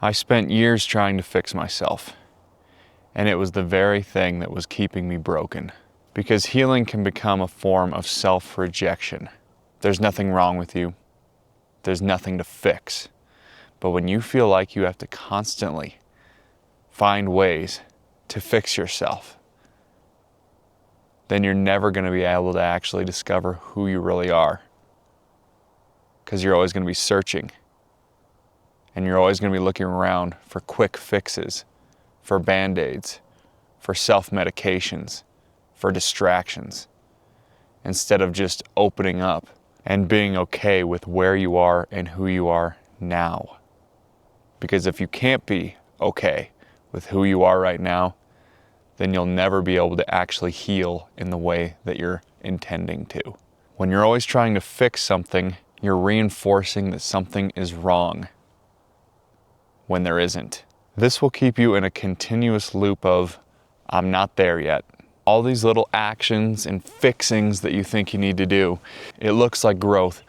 I spent years trying to fix myself, and it was the very thing that was keeping me broken. Because healing can become a form of self-rejection. There's nothing wrong with you. There's nothing to fix. But when you feel like you have to constantly find ways to fix yourself, then you're never going to be able to actually discover who you really are. Because you're always going to be searching. And you're always going to be looking around for quick fixes, for band-aids, for self-medications, for distractions, instead of just opening up and being okay with where you are and who you are now. Because if you can't be okay with who you are right now, then you'll never be able to actually heal in the way that you're intending to. When you're always trying to fix something, you're reinforcing that something is wrong when there isn't. This will keep you in a continuous loop of, I'm not there yet. All these little actions and fixings that you think you need to do, it looks like growth,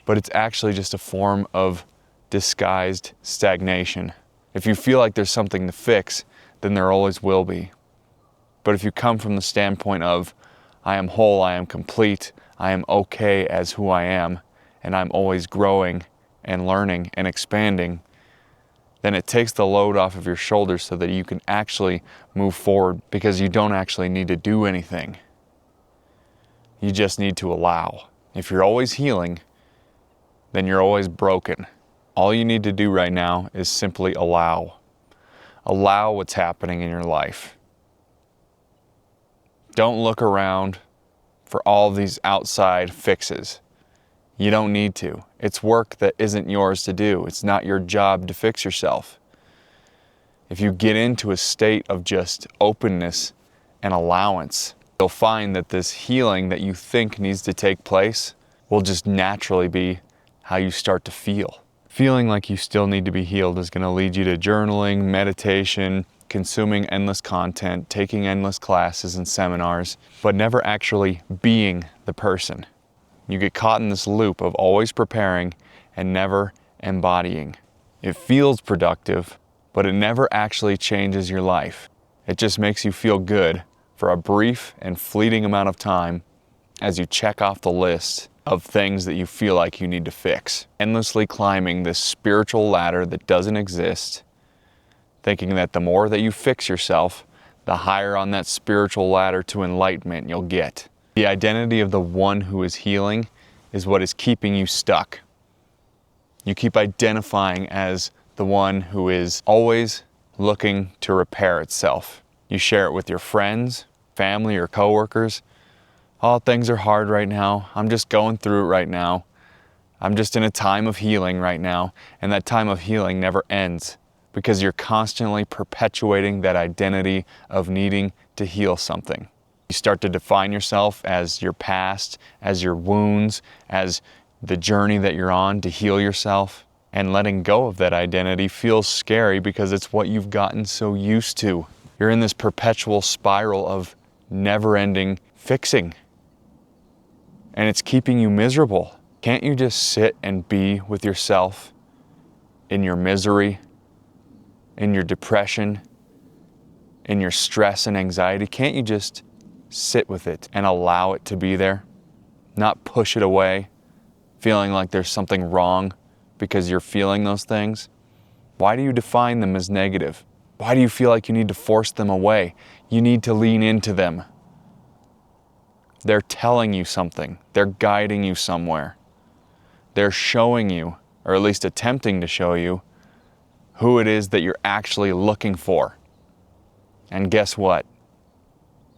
but it's actually just a form of disguised stagnation. If you feel like there's something to fix, then there always will be. But if you come from the standpoint of, I am whole, I am complete, I am okay as who I am, and I'm always growing and learning and expanding, then it takes the load off of your shoulders so that you can actually move forward, because you don't actually need to do anything. You just need to allow. If you're always healing, then you're always broken. All you need to do right now is simply allow. Allow what's happening in your life. Don't look around for all these outside fixes. You don't need to. It's work that isn't yours to do. It's not your job to fix yourself. If you get into a state of just openness and allowance, you'll find that this healing that you think needs to take place will just naturally be how you start to feel. Feeling like you still need to be healed is going to lead you to journaling, meditation, consuming endless content, taking endless classes and seminars, but never actually being the person. You get caught in this loop of always preparing and never embodying. It feels productive, but it never actually changes your life. It just makes you feel good for a brief and fleeting amount of time as you check off the list of things that you feel like you need to fix. Endlessly climbing this spiritual ladder that doesn't exist, thinking that the more that you fix yourself, the higher on that spiritual ladder to enlightenment you'll get. The identity of the one who is healing is what is keeping you stuck. You keep identifying as the one who is always looking to repair itself. You share it with your friends, family, or coworkers. Oh, things are hard right now. I'm just going through it right now. I'm just in a time of healing right now. And that time of healing never ends, because you're constantly perpetuating that identity of needing to heal something. You start to define yourself as your past, as your wounds, as the journey that you're on to heal yourself. And letting go of that identity feels scary because it's what you've gotten so used to. You're in this perpetual spiral of never-ending fixing. And it's keeping you miserable. Can't you just sit and be with yourself in your misery, in your depression, in your stress and anxiety? Can't you just sit with it and allow it to be there? Not push it away, feeling like there's something wrong because you're feeling those things. Why do you define them as negative? Why do you feel like you need to force them away? You need to lean into them. They're telling you something. They're guiding you somewhere. They're showing you, or at least attempting to show you, who it is that you're actually looking for. And guess what?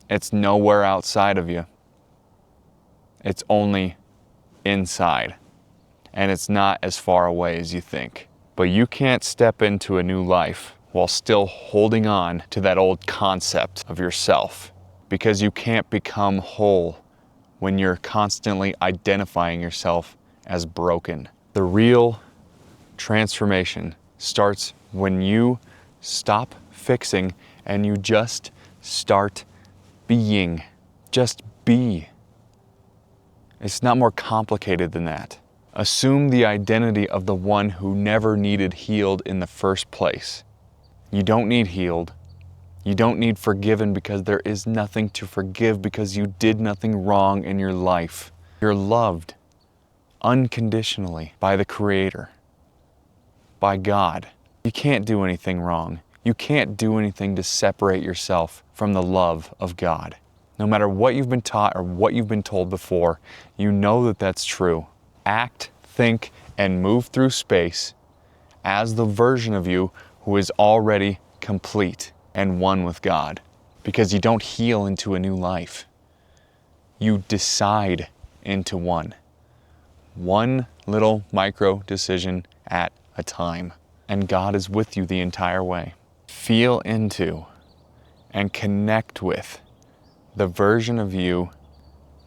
It's nowhere outside of you. It's only inside. And it's not as far away as you think. But you can't step into a new life while still holding on to that old concept of yourself, because you can't become whole when you're constantly identifying yourself as broken. The real transformation starts when you stop fixing and you just start being. Just be. It's not more complicated than that. Assume the identity of the one who never needed healed in the first place. You don't need healed. You don't need forgiven because there is nothing to forgive because you did nothing wrong in your life. You're loved unconditionally by the Creator, by God. You can't do anything wrong. You can't do anything to separate yourself from the love of God. No matter what you've been taught or what you've been told before, you know that that's true. Act, think, and move through space as the version of you who is already complete and one with God. Because you don't heal into a new life. You decide into one. One little micro decision at a time. And God is with you the entire way. Feel into and connect with the version of you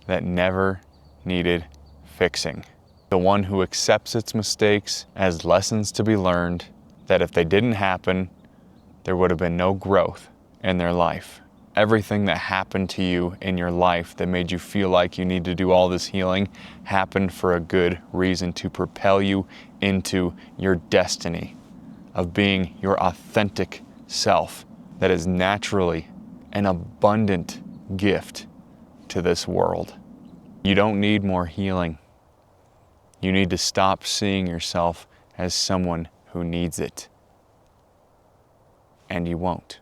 that never needed fixing. The one who accepts its mistakes as lessons to be learned, that if they didn't happen, there would have been no growth in their life. Everything that happened to you in your life that made you feel like you need to do all this healing happened for a good reason, to propel you into your destiny of being your authentic self that is naturally an abundant gift to this world. You don't need more healing. You need to stop seeing yourself as someone who needs it. And you won't.